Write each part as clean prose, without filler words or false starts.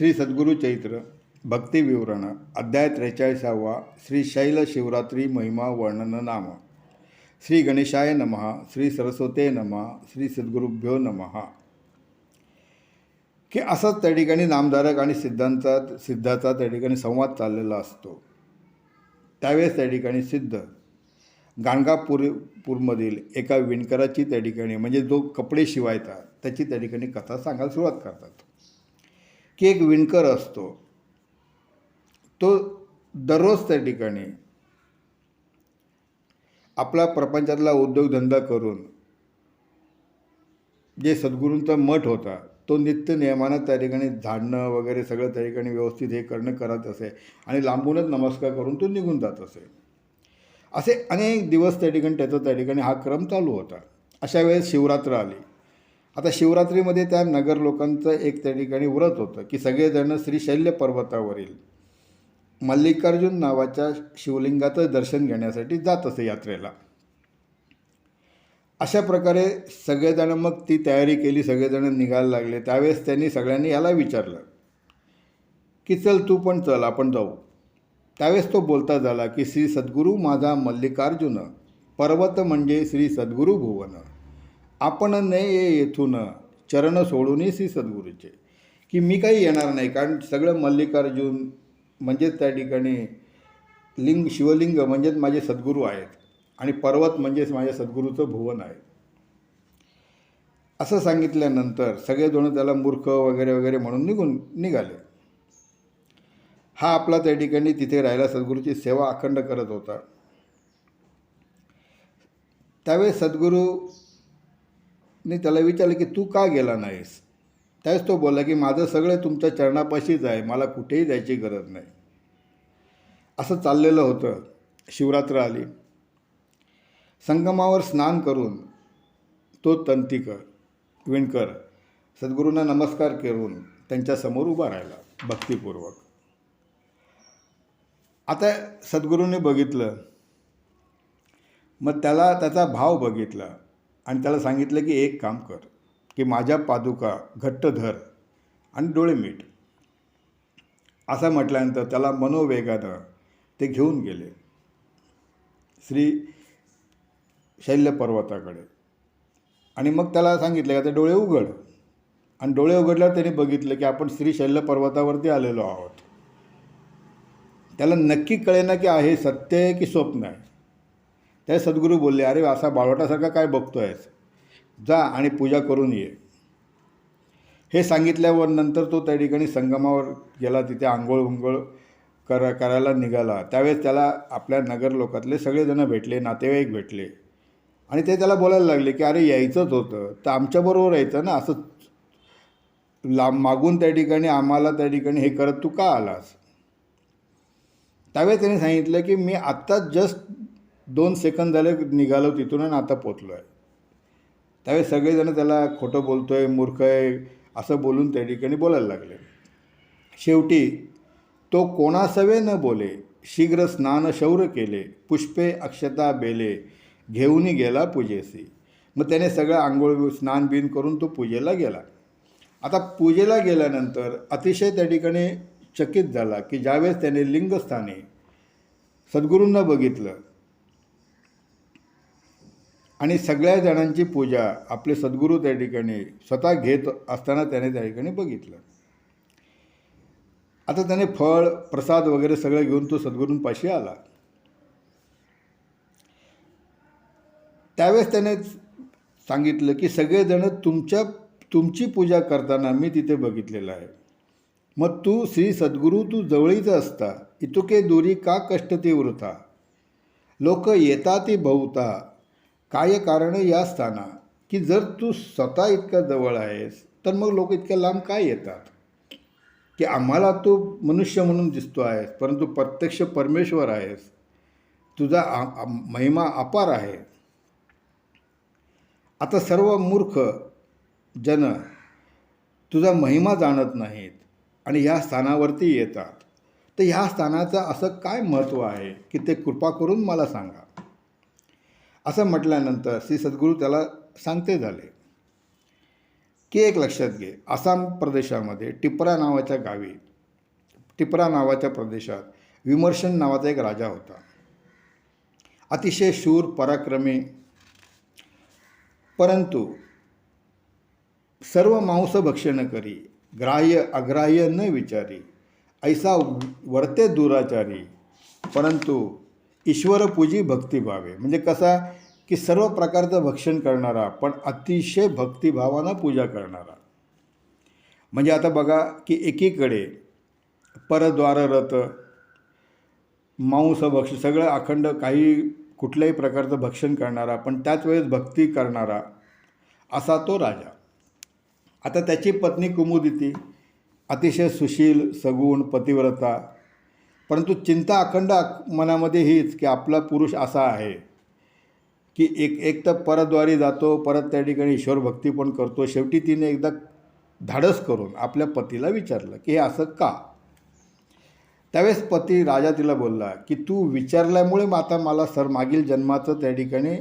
श्री सद्गुरु चैत्र भक्ती विवरण अध्याय 43 श्री शैल शिवरात्री महिमा वर्णन नाम श्री गणेशाय नमः श्री सरस्वते नमः श्री सद्गुरुभ्यो नमः. की असंच त्या ठिकाणी नामधारक आणि सिद्धाचा त्या ठिकाणी संवाद चाललेला असतो. त्यावेळेस त्या ठिकाणी सिद्ध गाणगापूरमधील एका विणकराची त्या ठिकाणी म्हणजे जो कपडे शिवायचा त्याची त्या ठिकाणी कथा सांगायला सुरुवात करतात. की एक विणकर असतो, तो दररोज त्या ठिकाणी आपला प्रपंचातला उद्योगधंदा करून जे सद्गुरूंचा मठ होता तो नित्य नियमानं त्या ठिकाणी झाडणं वगैरे सगळं त्या ठिकाणी व्यवस्थित हे करणं करत असे आणि लांबूनच नमस्कार करून तो निघून जात असे. असे अनेक दिवस त्या ठिकाणी त्या ठिकाणी हा क्रम चालू होता. अशा वेळेस शिवरात्र आली. आता शिवरात्रीमध्ये त्या नगर लोकांचं एक त्या ठिकाणी व्रत होतं की सगळेजण श्री शैल्य पर्वतावरील मल्लिकार्जुन नावाच्या शिवलिंगाचं दर्शन घेण्यासाठी जात असे यात्रेला. अशा प्रकारे सगळेजण मग ती तयारी केली, सगळेजण निघायला लागले. त्यावेळेस त्यांनी सगळ्यांनी याला विचारलं की चल तू पण चल आपण जाऊ. त्यावेळेस तो बोलता झाला की श्री सद्गुरू माझा मल्लिकार्जुन, पर्वत म्हणजे श्री सद्गुरू भुवन, आपण नये येथून चरण सोडूनही श्री सद्गुरूचे. की मी काही येणार नाही, कारण सगळं मल्लिकार्जुन म्हणजेच त्या ठिकाणी शिवलिंग म्हणजेच माझे सद्गुरू आहेत आणि पर्वत म्हणजेच माझ्या सद्गुरूचं भुवन आहे. असं सांगितल्यानंतर सगळेजण त्याला मूर्ख वगैरे वगैरे म्हणून निघाले. हा आपला त्या ठिकाणी तिथे राहायला सद्गुरूची सेवा अखंड करत होता. त्यावेळेस सद्गुरूने त्याला विचारलं की तू का गेला नाहीस. त्यावेळेस तो बोलला की माझं सगळं तुमच्या चरणापाशीच आहे, मला कुठेही जायची गरज नाही. असं चाललेलं होतं. शिवरात्र आली. संगमावर स्नान करून तो विणकर सद्गुरूंना नमस्कार करून त्यांच्यासमोर उभा राहिला भक्तिपूर्वक. आता सद्गुरूंनी बघितलं, मग त्याला त्याचा भाव बघितला आणि त्याला सांगितलं की एक काम कर की माझ्या पादुका घट्ट धर आणि डोळे मीट. असं म्हटल्यानंतर त्याला मनोवेगानं ते घेऊन गेले श्री शैल्य पर्वताकडे. आणि मग त्याला सांगितलं की आता डोळे उघड. आणि डोळे उघडल्यावर त्याने बघितलं की आपण श्री शैल्य पर्वतावरती आलेलो आहोत. त्याला नक्की कळेना की आहे सत्य आहे की स्वप्न आहे. त्या सद्गुरू बोलले, अरे असा बाळवटासारखा काय बघतो आहेस, जा आणि पूजा करून ये. हे सांगितल्यावर नंतर तो त्या ठिकाणी संगमावर गेला. तिथे आंघोळ करायला निघाला. त्यावेळेस त्याला आपल्या नगर लोकातले सगळेजण भेटले, नातेवाईक भेटले आणि ते त्याला बोलायला लागले की अरे यायचंच होतं तर आमच्याबरोबर यायचं ना, असं मागून त्या ठिकाणी आम्हाला त्या ठिकाणी हे करत तू का आलास. त्यावेळेस त्याने सांगितलं की मी आत्ताच जस्ट 2 सेकंद झाले निघालो तिथून आणि आता पोचलो आहे. त्यावेळेस सगळेजण त्याला खोटं बोलतो आहे, मूर्ख आहे असं बोलून त्या ठिकाणी बोलायला लागले. शेवटी तो कोणासवे न बोले शीघ्र स्नान शौर्य केले, पुष्पे अक्षता बेले घेऊन गेला पूजेसी. मग त्याने सगळं आंघोळ स्नान बिन करून तो पूजेला गेला. आता पूजेला गेल्यानंतर अतिशय त्या ठिकाणी चकित झाला की ज्यावेळेस त्याने लिंगस्थानी सद्गुरूंना बघितलं आणि सगळ्या जणांची पूजा आपले सद्गुरू त्या ठिकाणी स्वतः घेत असताना त्याने त्या ठिकाणी बघितलं. आता त्याने फळ प्रसाद वगैरे सगळं घेऊन तो सद्गुरूंपाशी आला. त्यावेळेस त्याने सांगितलं की सगळेजण तुमची पूजा करताना मी तिथे बघितलेलं आहे. मग तू श्री सद्गुरू तू जवळीच असता, इतुके दूरी का कष्ट ती वृथा, लोक येता ती भोवता काय कारण या स्थाना. की जर तू स्वतः इतका जवळ आहेस तर मग लोक इतक्या लांब काय येतात. की आम्हाला तू मनुष्य म्हणून दिसतो आहेस परंतु प्रत्यक्ष परमेश्वर आहेस, तुझा महिमा अपार आहे. आता सर्व मूर्ख जन तुझा महिमा जाणत नाहीत आणि ह्या स्थानावरती येतात. तर ह्या स्थानाचं असं काय महत्त्व आहे की ते कृपा करून मला सांगा. असं म्हटल्यानंतर श्री सद्गुरू त्याला सांगते झाले की एक लक्षात घे, आसाम प्रदेशामध्ये टिपरा नावाच्या प्रदेशात विमर्शन नावाचा एक राजा होता. अतिशय शूर पराक्रमी, परंतु सर्व मांस भक्षण करी, ग्राह्य अग्राह्य न विचारी, ऐसा वर्ते दुराचारी, परंतु ईश्वर पूजी भक्तिभावे. म्हणजे कसा की सर्व प्रकारचं भक्षण करणारा पण अतिशय भक्तिभावानं पूजा करणारा. म्हणजे आता बघा की एकीकडे परद्वाररत, मांस भक्ष सगळं अखंड काही कुठल्याही प्रकारचं भक्षण करणारा पण त्याच वेळेस भक्ती करणारा असा तो राजा. आता त्याची पत्नी कुमुदिती अतिशय सुशील, सगुण, पतिव्रता, परंतु चिंता अखंड मनामध्ये हीच की आपला पुरुष असा आहे की एक तर परद्वारी जातो, परत त्या ठिकाणी ईश्वर भक्ती पण करतो. शेवटी तिने एकदा धाडस करून आपल्या पतीला विचारलं की हे असं का. त्यावेळेस पती राजा तिला बोलला की तू विचारल्यामुळे आता मला मागील जन्माचं त्या ठिकाणी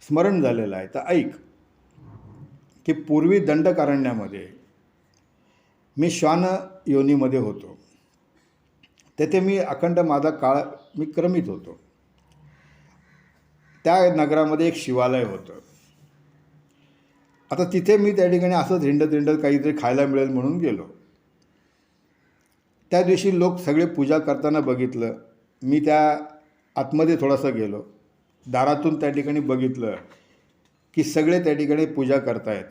स्मरण झालेलं आहे. तर ऐक की पूर्वी दंडकारण्यामध्ये मी श्वान योनीमध्ये होतो. तेथे मी अखंड माझा काळ मी क्रमित होतो. त्या नगरामध्ये एक शिवालय होतं. आता तिथे मी त्या ठिकाणी असंच हिंडत काहीतरी खायला मिळेल म्हणून गेलो. त्या दिवशी लोक सगळे पूजा करताना बघितलं. मी त्या आतमध्ये थोडासा गेलो. दारातून त्या ठिकाणी बघितलं की सगळे त्या ठिकाणी पूजा करतायत.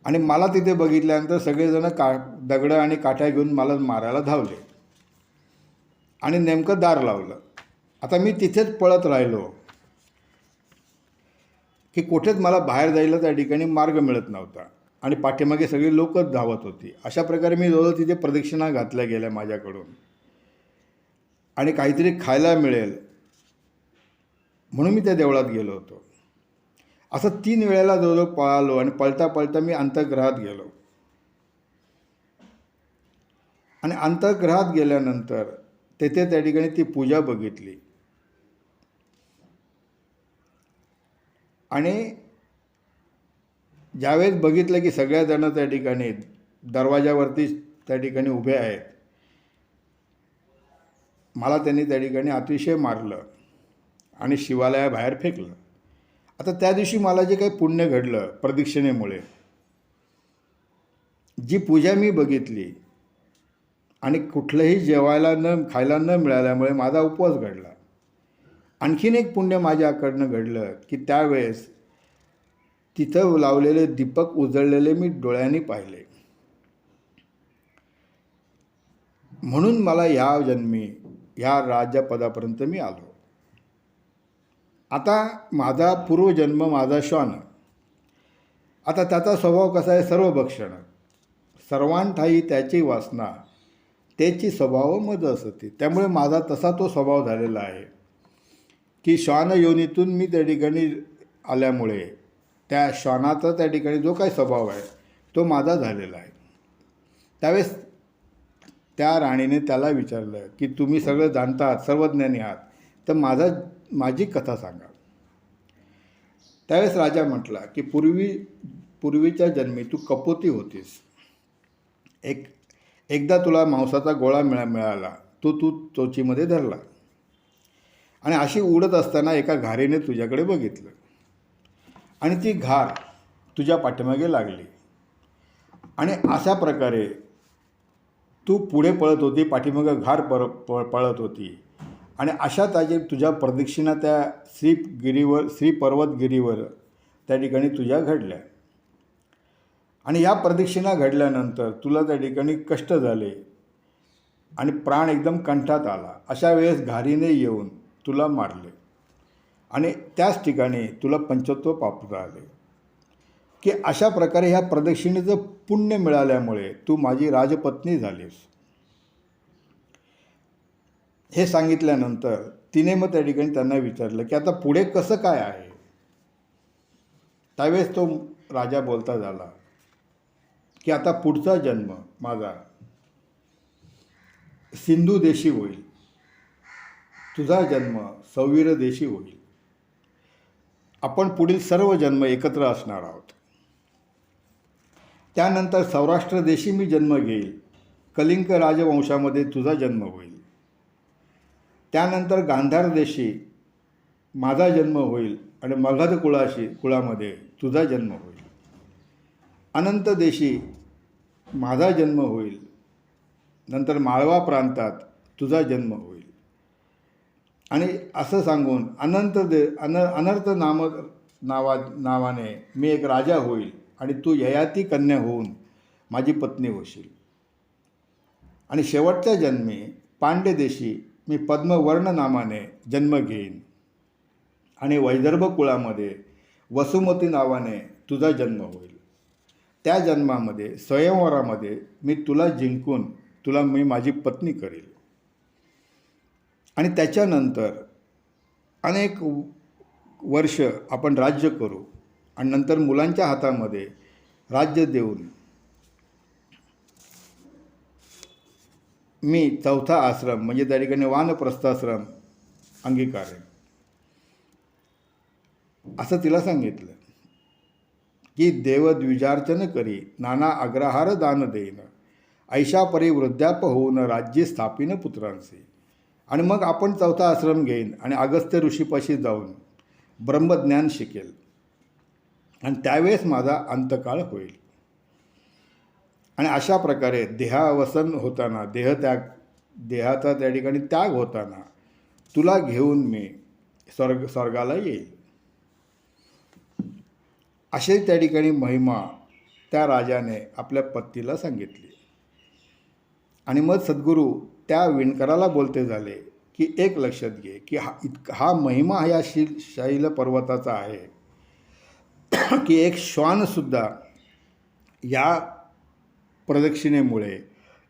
आणि मला तिथे बघितल्यानंतर सगळेजण दगडं आणि काठ्या घेऊन मला मारायला धावले आणि नेमकं दार लावलं. आता मी तिथेच पळत राहिलो की कुठेच मला बाहेर जायला त्या ठिकाणी मार्ग मिळत नव्हता आणि पाठीमागे सगळी लोकच धावत होती. अशा प्रकारे मी जवळ तिथे प्रदक्षिणा घातल्या गेल्या माझ्याकडून आणि काहीतरी खायला मिळेल म्हणून मी त्या देवळात गेलो होतो. असं 3 वेळेला जवळजवळ पळालो आणि पळता मी अंतर्गृहात गेलो. आणि अंतर्गृहात गेल्यानंतर तेथे त्या ठिकाणी ती पूजा बघितली आणि ज्यावेळेस बघितलं की सगळ्याजणं त्या ठिकाणी दरवाजावरती त्या ठिकाणी उभे आहेत, मला त्यांनी त्या ठिकाणी अतिशय मारलं आणि शिवालयाबाहेर फेकलं. आता त्या दिवशी मला जे काही पुण्य घडलं प्रदक्षिणेमुळे, जी पूजा मी बघितली आणि कुठलंही जेवायला खायला न मिळाल्यामुळे माझा उपवास घडला. आणखीन एक पुण्य माझ्याकडनं घडलं की त्यावेळेस तिथं लावलेले दीपक उजळलेले मी डोळ्यांनी पाहिले. म्हणून मला ह्या जन्मी ह्या राज्यपदापर्यंत मी आलो. आता माझा पूर्वजन्म माझा श्वान. आता त्याचा स्वभाव कसा आहे, सर्वभक्षण. सर्वांठाई त्याची वासना, त्याची स्वभाव मज असते. त्यामुळे माझा तसा तो स्वभाव झालेला आहे की श्वान योनीतून मी त्या ठिकाणी आल्यामुळे त्या श्वानाचा त्या ठिकाणी जो काही स्वभाव आहे तो माझा झालेला आहे. त्यावेळेस त्या राणीने त्याला विचारलं की तुम्ही सगळं जाणतात, सर्वज्ञानी आहात, तर माझी कथा सांगा. त्यावेळेस राजा म्हटला की पूर्वीच्या जन्मी तू कपोती होतीस. एकदा तुला मांसाचा गोळा मिळाला, तू चोचीमध्ये धरला आणि अशी उडत असताना एका घारीने तुझ्याकडे बघितलं आणि ती घार तुझ्या पाठीमागे लागली आणि अशा प्रकारे तू पुढे पळत होती, पाठीमागे घार पळत होती आणि अशा तुझ्या प्रदक्षिणा त्या श्री पर्वतगिरीवर त्या ठिकाणी तुझ्या घडल्या. आणि या प्रदक्षिणा घडल्यानंतर तुला त्या ठिकाणी कष्ट झाले आणि प्राण एकदम कंठात आला. अशा वेळेस घारीने येऊन तुला मारले आणि त्याच ठिकाणी तुला पंचत्व प्राप्त आले. की अशा प्रकारे ह्या प्रदक्षिणेचं पुण्य मिळाल्यामुळे तू माझी राजपत्नी झालीस. हे सांगितल्यानंतर तिने मग त्या ठिकाणी त्यांना विचारलं की आता पुढे कसं काय आहे. त्यावेळेस तो राजा बोलता झाला की आता पुढचा जन्म माझा सिंधू देशी होईल, तुझा जन्म सौवीर देशी होईल. आपण पुढील सर्व जन्म एकत्र असणार आहोत. त्यानंतर सौराष्ट्र देशी मी जन्म घेईल, कलिंग राजवंशामध्ये तुझा जन्म होईल. त्यानंतर गांधार देशी माझा जन्म होईल आणि मगध कुळामध्ये तुझा जन्म होईल. अनंत देशी माझा जन्म होईल, नंतर माळवा प्रांतात तुझा जन्म होईल. आणि असं सांगून अनर्थ नावाने मी एक राजा होईल आणि तू ययाती कन्या होऊन माझी पत्नी होशील. आणि शेवटच्या जन्मी पांड्य देशी मी पद्मवर्ण नामाने जन्म घेईन आणि वैदर्भ कुळामध्ये वसुमती नावाने तुझा जन्म होईल. त्या जन्मामध्ये स्वयंवरामध्ये मी तुला जिंकून तुला मी माझी पत्नी करील. आणि त्याच्यानंतर अनेक वर्ष आपण राज्य करू आणि नंतर मुलांच्या हातामध्ये राज्य देऊन मी चौथा आश्रम म्हणजे त्या ठिकाणी वानप्रस्थाश्रम अंगीकारेन असं तिला सांगितलं. की देवद्विजार्चन करी नाना अग्रहार दान देईन, ऐशा परी वृद्धाप होऊन राज्य स्थापिन पुत्रांचे. आणि मग आपण चौथा आश्रम घेईन आणि अगस्त्य ऋषीपाशी जाऊन ब्रह्मज्ञान शिकेल आणि त्यावेळेस माझा अंतकाळ होईल. आणि अशा प्रकारे देहावसन होताना देहाचा त्या ठिकाणी त्याग होताना तुला घेऊन मी स्वर्गाला येईल. अशी त्या ठिकाणी महिमा त्या राजाने आपल्या पत्नीला सांगितली. आणि मग सद्गुरू त्या विणकराला बोलते झाले की एक लक्षात घे की हा महिमा या शैल पर्वताचा आहे की एक श्वानसुद्धा या प्रदक्षिणेमुळे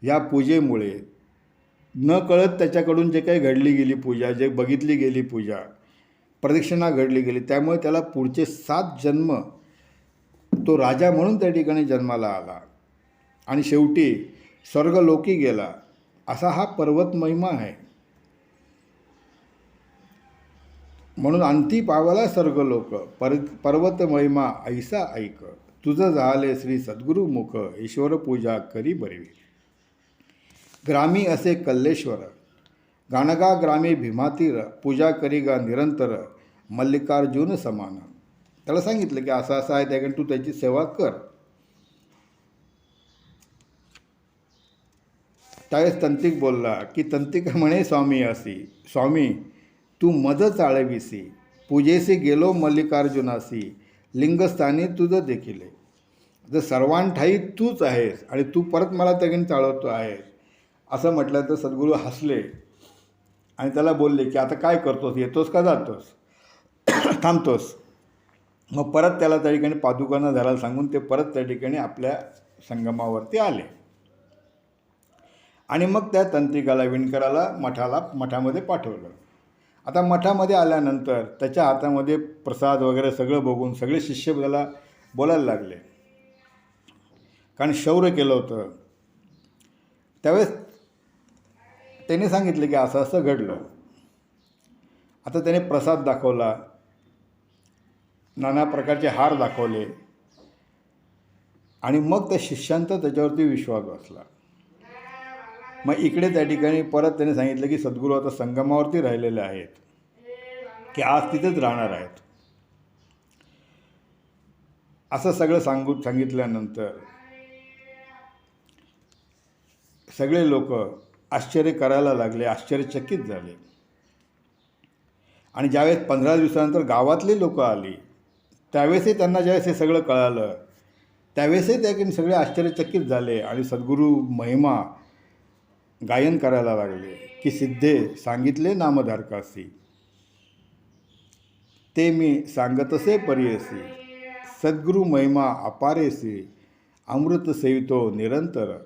या पूजेमुळे न कळत त्याच्याकडून जे काही घडली गेली पूजा, जे बघितली गेली पूजा, प्रदक्षिणा घडली गेली, त्यामुळे त्याला पुढचे 7 जन्म तो राजा म्हणून त्या ठिकाणी जन्माला आला आणि शेवटी स्वर्गलोकी गेला. असा हा पर्वत महिमा आहे. म्हणून अंती पावला स्वर्गलोक पर्वत महिमा ऐसा ऐक, तुझं झाले श्री सद्गुरु मुख ईश्वर पूजा करी बरवी. ग्रामी असे कल्लेश्वर गाणगा ग्रामी भीमातीर पूजा करी गा निरंतर मल्लिकार्जुन समान. त्याला सांगितलं की असं असं आहे त्याकडे तू त्याची सेवा कर. त्यावेळेस तंतिक बोलला की तंतिक म्हणे स्वामी असी, स्वामी तू मज चाळविसी, पूजेसी गेलो मल्लिकार्जुनासी, लिंगस्थानी तुझं देखील. जर सर्वांठाई तूच आहेस आणि तू परत मला त्याकडे चाळवतो आहेस असं म्हटलं तर सद्गुरू हसले आणि त्याला बोलले की आता काय करतोस, येतोस का जातोस, थांबतोस. मग परत त्याला त्या ठिकाणी पादुकांना धरायला सांगून ते परत त्या ठिकाणी आपल्या संगमावरती आले. आणि मग त्या तंत्रिकाला विणकराला मठामध्ये पाठवलं. आता मठामध्ये आल्यानंतर त्याच्या हातामध्ये प्रसाद वगैरे सगळं बघून सगळे शिष्य त्याला बोलायला लागले, कारण शौर्य केलं होतं. त्यावेळेस त्याने सांगितलं की असं असं घडलं. आता त्याने प्रसाद दाखवला, नाना प्रकारचे हार दाखवले आणि मग त्या शिष्यांचा त्याच्यावरती विश्वास बसला. मग इकडे त्या ठिकाणी परत त्याने सांगितलं की सद्गुरू आता संगमावरती राहिलेले आहेत, की आज तिथेच राहणार आहेत. असं सगळं सांगितल्यानंतर सगळे लोक आश्चर्य करायला लागले, आश्चर्यचकित झाले. आणि ज्यावेळेस 15 दिवसानंतर गावातली लोक आली त्यावेळेसही त्यांना ज्यावेळेस हे सगळं कळालं त्यावेळेसही त्या सगळे आश्चर्यचकित झाले आणि सद्गुरू महिमा गायन करायला लागले की सिद्धे सांगितले नामधारकासी, ते मी सांगतसे परियसी, सद्गुरू महिमा अपारेसी, अमृत सेवितो निरंतर.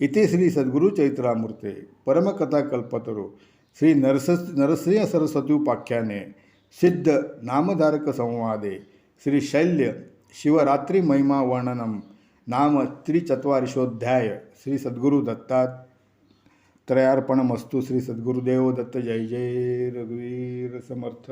इथे श्री सद्गुरू चैत्रामूर्ते परमकथा कल्पतरो श्री नरसिंह सरस्वतीपाख्याने सिद्ध नामधारक संवादे श्री शैल्य शिवरात्री महिमा वर्णनम नाम त्रिचत्वारिशोध्याय. श्री सद्गुरू दत्तात्रयार्पणमस्तु. श्री सद्गुरुदेव दत्त. जय जय रघुवीर समर्थ.